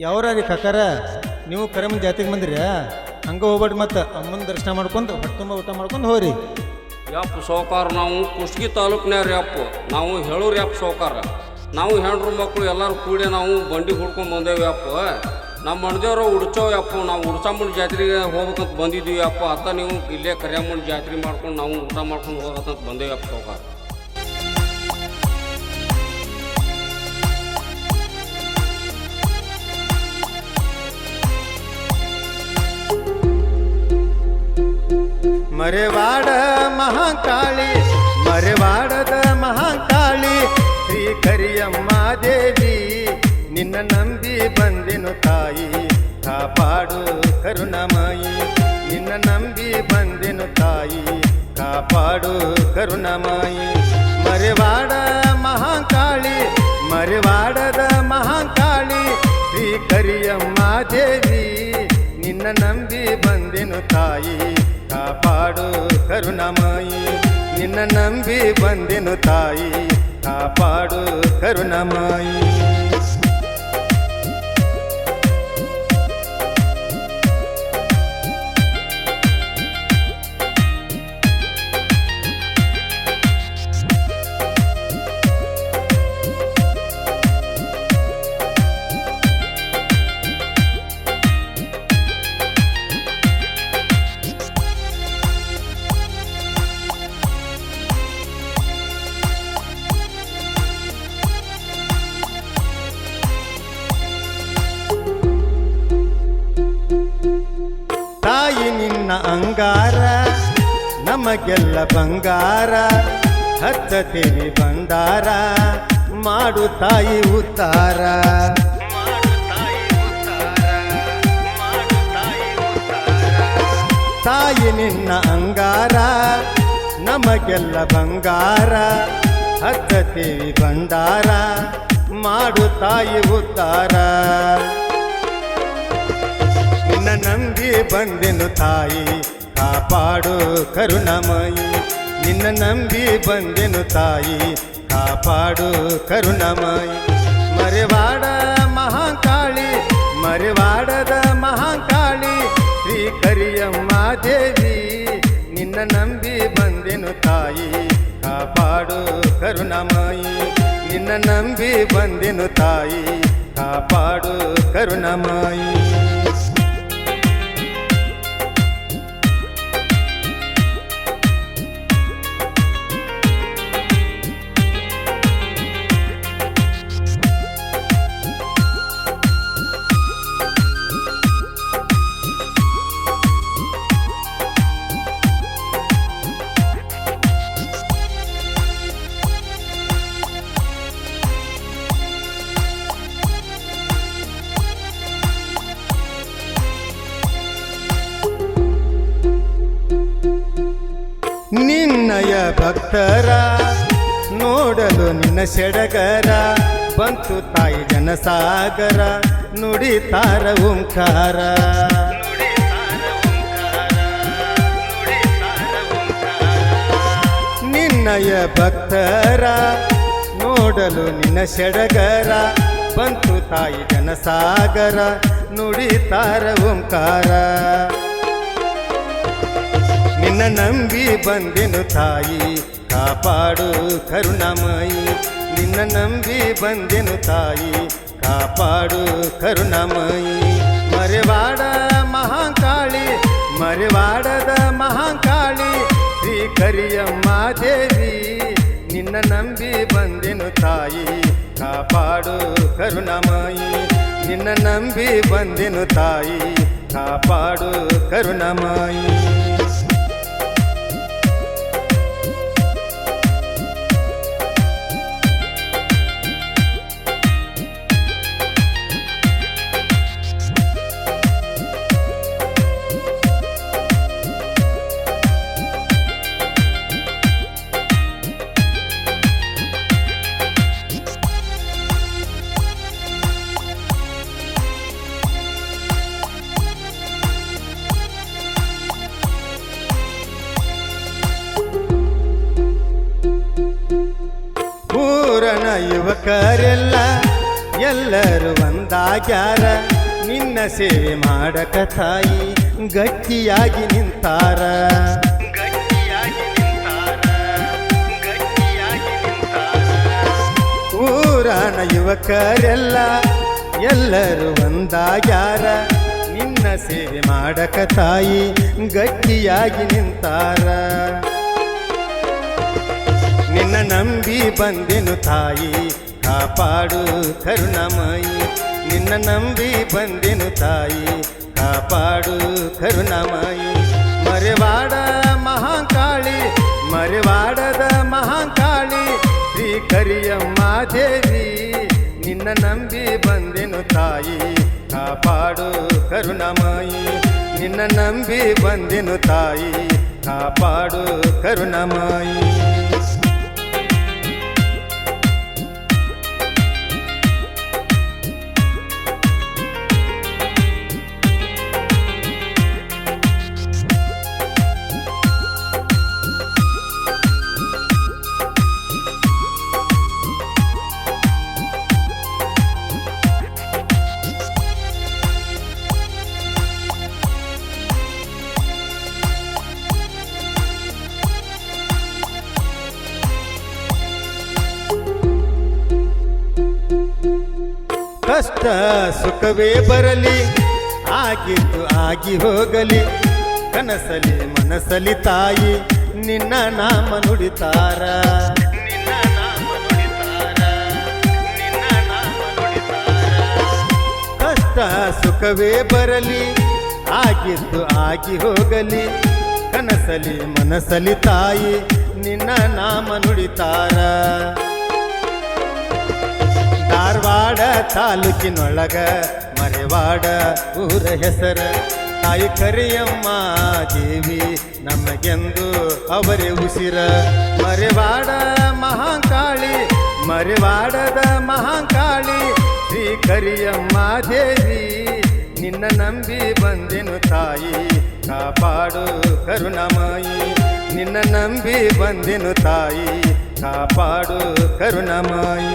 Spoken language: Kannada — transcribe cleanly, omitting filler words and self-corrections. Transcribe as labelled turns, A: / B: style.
A: ಯಾವ್ರಿ ಕಕ್ಕಾರ ನೀವು ಕರಮ ಜಾತಿಗೆ ಬಂದ್ರಿ ಹಂಗೆ ಹೋಗ್ಬೇಡ್ರಿ ಮತ್ತು ಅಮ್ಮನ ದರ್ಶನ ಮಾಡ್ಕೊಂಡು ಹೊಟ್ಟೆ ತುಂಬ ಊಟ ಮಾಡ್ಕೊಂಡು ಹೋಗ್ರಿ.
B: ಯಪ್ಪ ಸೌಕಾರ ನಾವು ಕುಷ್ಟಗಿ ತಾಲೂಕಿನಾರ ಯಪ್ಪ ನಾವು ಹೇಳೋರು ಯಪ್ಪ ಸೌಕಾರ ನಾವು ಹೆಣ್ರು ಮಕ್ಕಳು ಎಲ್ಲರೂ ಕೂಡಿ ನಾವು ಬಂಡಿ ಹುಡ್ಕೊಂಡು ಬಂದೇವಿ ಯಪ್ಪ. ನಮ್ಮ ಮಣ್ದೇವ್ರು ಉಡ್ಚೋ ಯಪ್ಪ ನಾವು ಉಡ್ಸಮ್ಮನ ಜಾತ್ರೆಗೆ ಹೋಗ್ಬೇಕಂತ ಬಂದಿದ್ದೀವಿ ಯಪ್ಪ. ಅತ್ತ ನೀವು ಇಲ್ಲೇ ಕರಿಯಮ್ಮನ ಜಾತ್ರೆ ಮಾಡ್ಕೊಂಡು ನಾವು ಊಟ ಮಾಡ್ಕೊಂಡು ಹೋಗ್ಬೇಕಂತ ಬಂದೇವಿ ಯಪ್ಪ ಸೌಕಾರ.
A: ಮರೆವಾಡ ಮಹಾಕಾಳಿ ಮರೆವಾಡದ ಮಹಾಕಾಳಿ ಶ್ರೀ ಕರಿಯಮ್ಮ ದೇವಿ ನಿನ್ನ ನಂಬಿ ಬಂದೆನು ತಾಯಿ ಕಾಪಾಡು ಕರುಣಾಮಯಿ. ನಿನ್ನ ನಂಬಿ ಬಂದೆನು ತಾಯಿ ಕಾಪಾಡು ಕರುಣಾಮಯಿ. ಮರೆವಾಡ ಮಹಾಕಾಳಿ ಮರೆವಾಡದ ಮಹಾಕಾಳಿ ಶ್ರೀ ಕರಿಯಮ್ಮ ದೇವಿ ನಿನ್ನ ನಂಬಿ ಬಂದೆನು ತಾಯಿ ಕಾಪಾಡು ಕರುಣಾಮಯಿ. ನಿನ್ನ ನಂಬಿ ಬಂದೆನು ತಾಯಿ ಕಾಪಾಡು ಕರುಣಾಮಯಿ. ತಾಯಿ ನಿನ್ನ ಅಂಗಾರ ನಮಗೆಲ್ಲ ಬಂಗಾರ ಹತ್ತತಿವಿ ಬಂದಾರ ಮಾಡು ತಾಯಿ ಉತ್ತಾರ. ತಾಯಿ ನಿನ್ನ ಅಂಗಾರ ನಮಗೆಲ್ಲ ಬಂಗಾರ ಹತ್ತತಿವಿ ಬಂದಾರ ಮಾಡು ತಾಯಿ ಉತ್ತಾರ. ನಿನ್ನ ನಂಬಿ ಬಂದೆನು ತಾಯಿ ಕಾಪಾಡು ಕರುಣಾಮಯಿ. ನಿನ್ನ ನಂಬಿ ಬಂದೆನು ತಾಯಿ ಕಾಪಾಡು ಕರುಣಾಮಯಿ. ಮರೆವಾಡ ಮಹಾಕಾಳಿ ಮರೆವಾಡದ ಮಹಾಕಾಳಿ ಶ್ರೀ ಕರಿಯಮ್ಮ ದೇವಿ ನಿನ್ನ ನಂಬಿ ಬಂದೆನು ತಾಯಿ ಕಾಪಾಡು ಕರುಣಾಮಯಿ. ನಿನ್ನ ನಂಬಿ ಬಂದೆನು ತಾಯಿ ಕಾಪಾಡು ಕರುಣಾಮಯಿ. ನಿನ್ನಯ ಭಕ್ತರ ನೋಡಲು ನಿನ್ನ ಸೆಡಗರ ಬಂತು ತಾಯಿ ಜನಸಾಗರ ನುಡಿತಾರ ಓಂಕಾರ. ನಿನ್ನಯ ಭಕ್ತರ ನೋಡಲು ನಿನ್ನ ಸೆಡಗರ ಬಂತು ತಾಯಿ ಜನಸಾಗರ ನುಡಿತಾರ ಓಂಕಾರ. ನಿನ್ನ ನಂಬಿ ಬಂದೆನು ತಾಯಿ ಕಾಪಾಡು ಕರುಣಾಮಯಿ. ನಿನ್ನ ನಂಬಿ ಬಂದೆನು ತಾಯಿ ಕಾಪಾಡು ಕರುಣಾಮಯಿ. ಮರೆವಾಡ ಮಹಾಕಾಳಿ ಮರೆವಾಡದ ಮಹಾಕಾಳಿ ಶ್ರೀ ಕರಿಯಮ್ಮ ದೇವಿ ನಿನ್ನ ನಂಬಿ ಬಂದೆನು ತಾಯಿ ಕಾಪಾಡು ಕರುಣಾಮಯಿ. ನಿನ್ನ ನಂಬಿ ಬಂದೆನು ತಾಯಿ ಕಾಪಾಡು ಕರುಣಾಮಯಿ. ಯುವಕರೆಲ್ಲ ಎಲ್ಲರೂ ಒಂದಾಗ್ಯಾರ ನಿನ್ನ ಸೇವೆ ಮಾಡಕ ತಾಯಿ ಗಟ್ಟಿಯಾಗಿ ನಿಂತಾರ ಊರಾನ ಯುವಕರೆಲ್ಲ ಎಲ್ಲರೂ ಒಂದಾಗ್ಯಾರ ನಿನ್ನ ಸೇವೆ ಮಾಡಕ ತಾಯಿ ಗಟ್ಟಿಯಾಗಿ ನಿಂತಾರ ನಿನ್ನ ನಂಬಿ ಬಂದೆನು ತಾಯಿ ಕಾಪಾಡು ಕರುಣಾಮಯಿ ನಿನ್ನ ನಂಬಿ ಬಂದೆನು ತಾಯಿ ಕಾಪಾಡು ಕರುಣಾಮಯಿ ಮರೆವಾಡ ಮಹಾಕಾಳಿ ಮರೆವಾಡದ ಮಹಾಕಾಳಿ ಶ್ರೀ ಕರಿಯಮ್ಮ ದೇವಿ ನಿನ್ನ ನಂಬಿ ಬಂದೆನು ತಾಯಿ ಕಾಪಾಡು ಕರುಣಾಮಯಿ ನಿನ್ನ ನಂಬಿ ಬಂದೆನು ತಾಯಿ ಕಾಪಾಡು ಕರುಣಾಮಯಿ ಕಷ್ಟ ಸುಖವೇ ಬರಲಿ ಆಗಿದ್ದು ಆಗಿ ಹೋಗಲಿ ಕನಸಲಿ ಮನಸಲಿ ತಾಯಿ ನಿನ್ನ ನಾಮ ನುಡಿತಾರ ಕಷ್ಟ ಸುಖವೇ ಬರಲಿ ಆಗಿದ್ದು ಆಗಿ ಹೋಗಲಿ ಕನಸಲಿ ಮನಸಲಿ ತಾಯಿ ನಿನ್ನ ನಾಮ ನುಡಿತಾರ ಧಾರವಾಡ ತಾಲೂಕಿನೊಳಗ ಮರೆವಾಡ ಊರ ಹೆಸರ ತಾಯಿ ಕರಿಯಮ್ಮ ದೇವಿ ನಮಗೆಂದು ಅವರೇ ಉಸಿರ ಮರೆವಾಡ ಮಹಾಕಾಳಿ ಮರೆವಾಡದ ಮಹಾಕಾಳಿ ಶ್ರೀ ಕರಿಯಮ್ಮ ದೇವಿ ನಿನ್ನ ನಂಬಿ ಬಂದೆನು ತಾಯಿ ಕಾಪಾಡು ಕರುಣಾಮಯಿ ನಿನ್ನ ನಂಬಿ ಬಂದೆನು ತಾಯಿ ಕಾಪಾಡು ಕರುಣಾಮಯಿ